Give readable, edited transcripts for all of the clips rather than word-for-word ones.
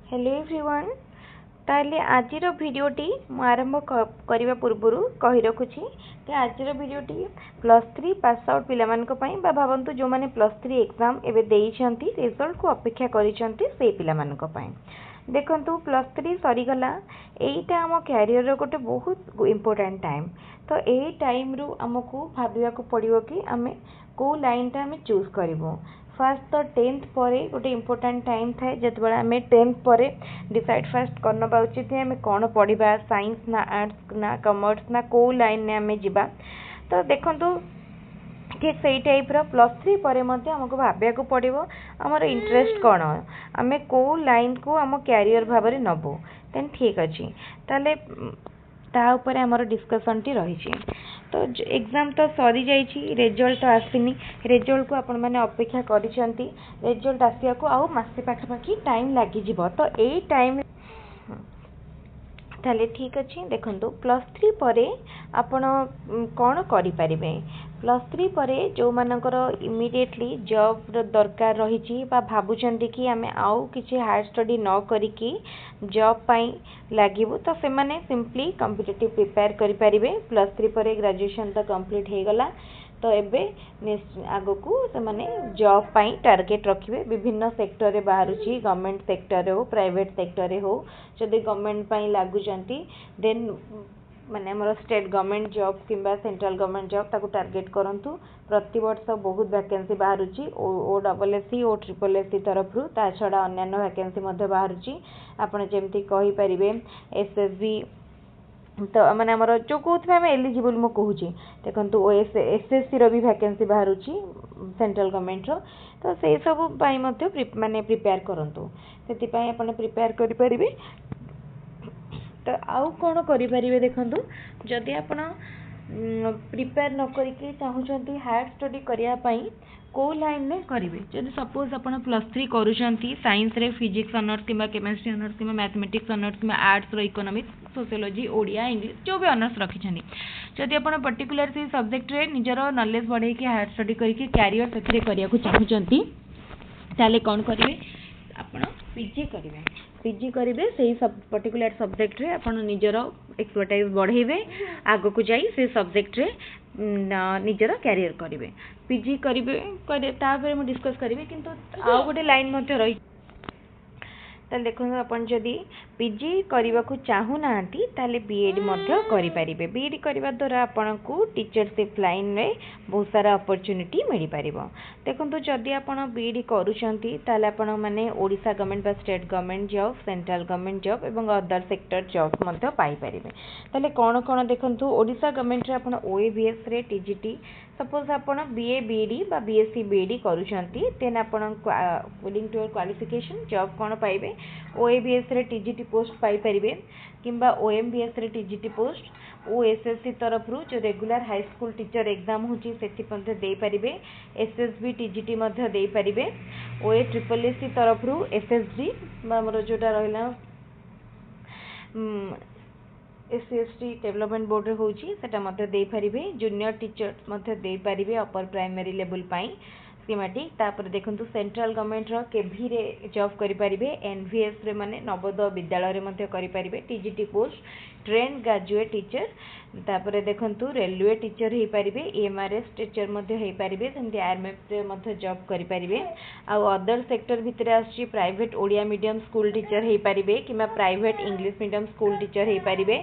Hello everyone. ताले आजिर भिडियोटी आरंभ करने पूर्व कही रखुची कि आजिर भिडियोटी +3 पास आउट पिलामानक बा भावंतु जो माने +3 एग्जाम एबे देइछंती रिजल्ट को अपेक्षा करिसंती से पिलामानक पई। देखंतु +3 सरीगला एटा आम कैरियर गोटे बहुत इम्पोर्टेंट टाइम। तो यही टाइम रु आमको भाविया को पड़िबो कि आमे को लाइन टा आमे चूज करबो। फास्ट तो 10th पर गोटे इम्पोर्टेंट टाइम थाए जत बड़ा हमें 10th पर डिसाइड फास्ट करना बा उचित है हमें कौन पढ़ा साइंस ना आर्ट्स ना कॉमर्स ना को लाइन ने हमें जीवा। तो देखंतु कि सही टाइप रो +3 पर मध्य हमको भाबिया को पड़िबो हमर इंटरेस्ट कोन हमें को लाइन को हम कैरियर भाबरे नबो देन ठीक अछि ताले ता ऊपर हमर डिस्कशन टी रही छी। तो एग्जाम तो सरी जाइछि रिजल्ट तो आसीनी रिजल्ट को आपण माने अपेक्षा करिसंती रिजल्ट आसिया को आउ मासे पाखापाखि टाइम लागी जिवो। तो एई टाइम ताले ठीक अछि देखंतु +3 परे आपण कोन करि परिबे। +3 परे जो मानकर इमिडिएटली जॉब दरकार रही बा भाबुचंती कि आमे आउ किछि हायर स्टडी न करिकी जॉब पाई लागिबो तो से माने सिंपली कॉम्पिटिटिव प्रिपेयर करि परिबे। +3 परे ग्रेजुएशन तो कंप्लीट हे गला तो एबे आगो को से माने जॉब पाई टारगेट रखिबे विभिन्न सेक्टर रे बाहरुची गवर्नमेंट सेक्टर रे हो प्राइवेट सेक्टर रे हो जदि गवर्नमेंट पाई लागुचंती देन माने हमर स्टेट गवर्नमेंट जॉब किंबा सेंट्रल गवर्नमेंट जॉब ताको टारगेट करंतु। प्रति वर्ष बहुत वैकेंसी बाहरुची O double SC O triple SC तरफ रु ता छडा अन्य वैकेंसी मध्ये बाहरुची आपण जेमति कहि परिबे एसएसबी तो माने हमर जो कोथबे हम एलिजिबल मो कहूची देखंतु ओ एसएससी रो भी वैकेंसी बाहरुची सेंट्रल गवर्नमेंट रो। तो से सब पाई मध्ये माने प्रिपेयर करंतु सेति पाई आपण प्रिपेयर करि परिबे। तो आउ कौन करें देखो जदि आप प्रिपेयर न करके चाहूँगी हायर स्टडी करने को लाइन में करेंगे जब सपोज आप +3 करुँच साइंस रे फिजिक्स ऑनर्स कि केमिस्ट्री ऑनर्स कि मैथमेटिक्स ऑनर्स कि आर्ट्स रो इकोनॉमिक्स सोशियोलॉजी ओडिया इंग्लिश जो भी ऑनर्स रखिछनी जदि आप पर्टिकुलर से सब्जेक्ट रे निजर नॉलेज बढ़े कि हायर स्टडी करके कैरियर से करिया को चाहूँगी ताले कौन करेंगे आप पीजी करेंगे पीजी करेंगे से सब पर्टिकुलर सब्जेक्ट रे आपण निजर एक्सपर्टाइज बढ़ेबे आगो को जाई से सब्जेक्ट रे निजर कैरियर करेंगे पीजी करेंगे तापर मु डिस्कस करेंगे किंतु आउ गोटे लाइन मध्य रही ताले देखो अपन जदि पीजी करने को चाहू ना ताले बीएड मध्य करि परिबे। बीएड करबा द्वारा आपन को टीचरशिप लाइन में बहुत सारा अपॉर्चुनिटी मिल पारिबो। देखंतु जदि आपन बीएड करूछंती ताले आपन माने ओडिशा गवर्नमेंट बा state government job central government job एवं अदर सेक्टर जॉब मध्य पाई परिबे। ताले कोन कोन देखंतु ओडिशा गवर्नमेंट रे आपन ओएबीएस रे टीजीटी सपोज आपन बीए बीडी बा बीएससी बीडी करूछंती देन आपन according to your qualification job कोन पाइबे ओएबीएस रे टीजीटी पोस्ट पाई परिबे किंबा ओएमबीएस रे टीजीटी पोस्ट ओएसएससी तरफ रु जो regular high school teacher exam होची सेति मध्ये देई परिबे एसएसबी टीजीटी मध्ये देई परिबे ओए ट्रिपल एससी तरफ रु एसएसबी हमरो जोटा रहला एससीएसटी डेवलपमेंट बोर्ड रे होची सेटा मध्ये देई परिबे जूनियर टीचर मध्ये देई परिबे अपर प्राइमरी लेवल पाई स्कीमेटिक तापर देखंतु सेंट्रल गवर्नमेंट रो केभी रे जॉब करि परिबे एनवीएस रे माने नवोदय विद्यालय रे मध्ये करि परिबे TGT post trained graduate teacher तापर देखंतु रेलवे टीचर हे परिबे एमआरएस टीचर मध्ये हे परिबे सेंती आरएमएफ रे मध्ये जॉब करि परिबे आ अदर सेक्टर भितरे आछि private Odia medium school teacher हे परिबे किबा private English medium school teacher हे परिबे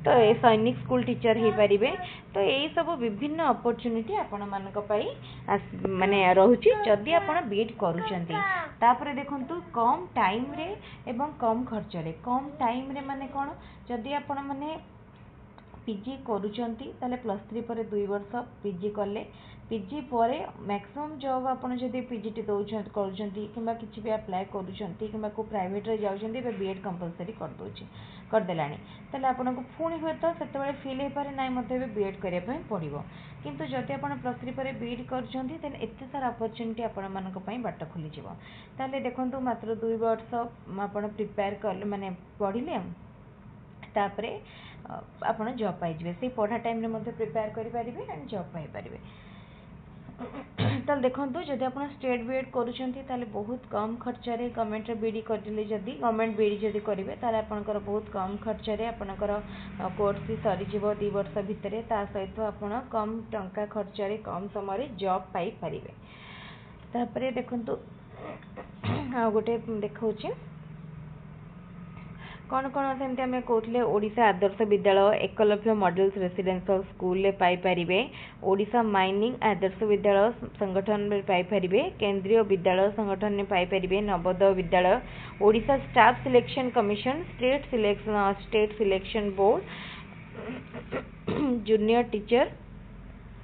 तो ए सैनिक स्कूल टीचर हे परिबे। तो यही सब विभिन्न अपॉर्चुनिटी आपण मानक पई माने रहुची जदि आपण बीएड करूचंती। तापर देखंतु कम टाइम रे एवं कम खर्च रे कम टाइम रे माने कोन जदि आपण माने पीजी करूचंती ताले +3 पर 2 वर्ष पीजी कले पीजी पर मैक्सिमम जॉब आपण जदि पीजीटी दउछन करूचंती किबा किछि भी अप्लाई करूचंती किबा को प्राइवेट रे जाउचंती बे बीएड कंपलसरी कर दोची कर देलानी ताले आपण को पुणी होय तो सेते बेले फील हे पारे नाइ मते बीएड करिया पय पड़िबो किंतु जदि आपण +3 पर बीएड करचंती देन एते सारा अपॉर्चुनिटी आपण मानक पय बाट खुली जिवो। ताले देखंतु मात्र 2 वर्ष आपण प्रिपेयर कर माने पढिले तापरे आपण जॉब पाई जिवे से पढ़ा टाइम रे मध्ये प्रिपेयर करि परिबे एंड जॉब पाई परिबे। ताले देखंतु जदि आपण स्टेट बीएड करूछंती ताले बहुत कम खर्च रे गवर्नमेंट रे बीडी करले जदि गवर्नमेंट बीडी जदि करिवे ताले आपनकर बहुत कम खर्च रे आपनकर कोर्स भी सरी जीवो 2 वर्ष भितरे ता सहित आपण कम टंका खर्च रे कम समय रे जॉब पाई परिवे। तापरे देखंतु आ गोटे देखौछि कौन कौन सेमती आम कहते Odisha Adarsh Vidyalaya Eklavya models residential school रे पाई परिबे, ओडिशा माइनिंग आदर्श विद्यालय संगठन में पाई परिबे, केंद्रीय विद्यालय संगठन में पाई परिबे, Navodaya Vidyalaya, Odisha staff selection commission, state selection board, junior teacher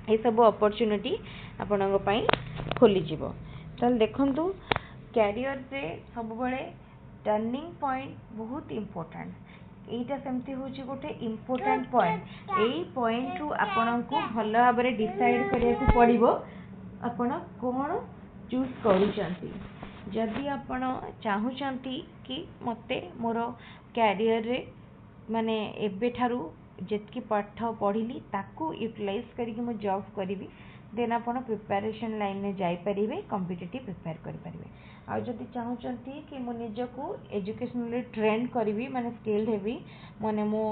ये सब अपॉर्चुनिटी आपन खोली जीवो। ताल देखंतु कैरियर रे सब बळे टर्निंग पॉइंट बहुत इम्पोर्टेंट एटा सेमती होची गोटे इम्पोर्टेंट पॉइंट एई पॉइंट रु आपन को भल भाव में डिसाइड करिया को पड़िबो आपन कोन चूज करूचंती। जदि आपन चाहुचंती कि मते मोर कैरियर रे माने एबे ठारू जेतकी पाठ पढ़िली ताकू यूटिलाइज करिक मो जॉब करिवि देन आपन प्रिपरेशन लाइन में जाई परिबे, कॉम्पिटिटिव प्रिपेयर करि परिबे। आ जदि चाहुचंती कि मो निजको एजुकेशनली ट्रेंड करिवि माने स्किल्ड हेबी माने मो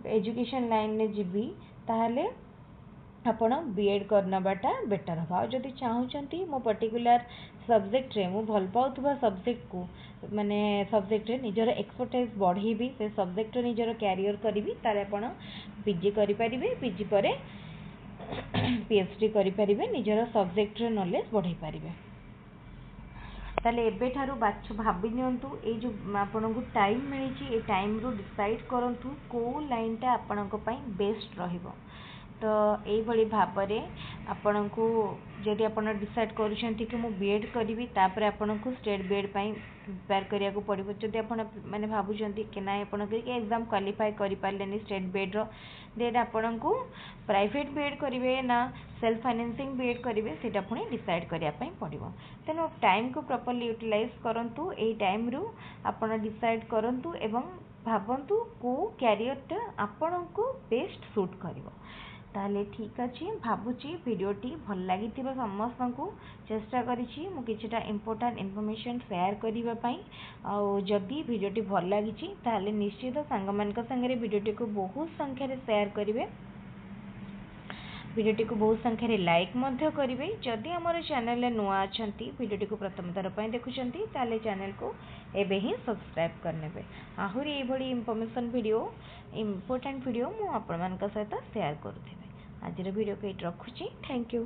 एजुकेशन लाइन में जिबी ताहले आपण बीएड करनबाटा बेटर हबा। जदि चाहुचंती मो पर्टिकुलर सब्जेक्ट रे मो भल पाउथबा सब्जेक्ट को माने सब्जेक्ट रे निजर एक्सपर्टाइज बढ़ेबी से सब्जेक्ट रे निजर कैरियर करिवि ताले आपण पीजी करि परिबे, पीजी परे पीएचडी करि परिबे, निजर सब्जेक्ट रे नॉलेज बढ़ाई परिबे। ताले एबे ठारू बाछ भाबी नियंतु ए जो आपनको टाइम मिली ए टाइम रो डिसाइड करंतु को लाइन टा आपनको पई बेस्ट रहिबो। तो एई भली भाबरे आपनको जदि आपण डिसाइड करूछंती कि मु बीएड करिवि तापर आपनको स्टेट बीएड पई प्रिपेयर करिया को पड़िबो। जदि आपण माने भाबुछंती कि ना आपण के एग्जाम क्वालिफाई करि पारलेनी स्टेट बीएड रो देन आपनको प्राइवेट बीएड करिवे ना सेल्फ फाइनेंसिंग बीएड करिवे सेटा पुणी डिसाइड करिया पई पड़िबो। तेनो टाइम को प्रॉपर्ली यूटिलाइज करंतु एई टाइम रु आपण डिसाइड करंतु एवं भाबंतु को कैरियर टा आपनको बेस्ट सूट करिवो। ताले ठीक अच्छे भावुची भिडियोटी भल लगी समस्त को चेष्टा करी मु किछिटा इम्पोर्टेंट इनफॉरमेशन शेयर करने जदि भिडियोटी भल लगी ताले निश्चित सांग मान संगे भिडियोटी को बहुत संख्यार शेयर करेंगे, भिडियोटी को बहुत संख्यार लाइक करेंगे। जदि आमर चैनल नुआ अच्छा भिडियोटी को प्रथम थर पर देखुंत ताले चैनल को एबे ही सब्सक्राइब करने आहरी ये इनफॉरमेशन वीडियो इम्पोर्टेंट वीडियो मु आपण मान सहित शेयर करूँ। आज वीडियो को ये रखुची। Thank you.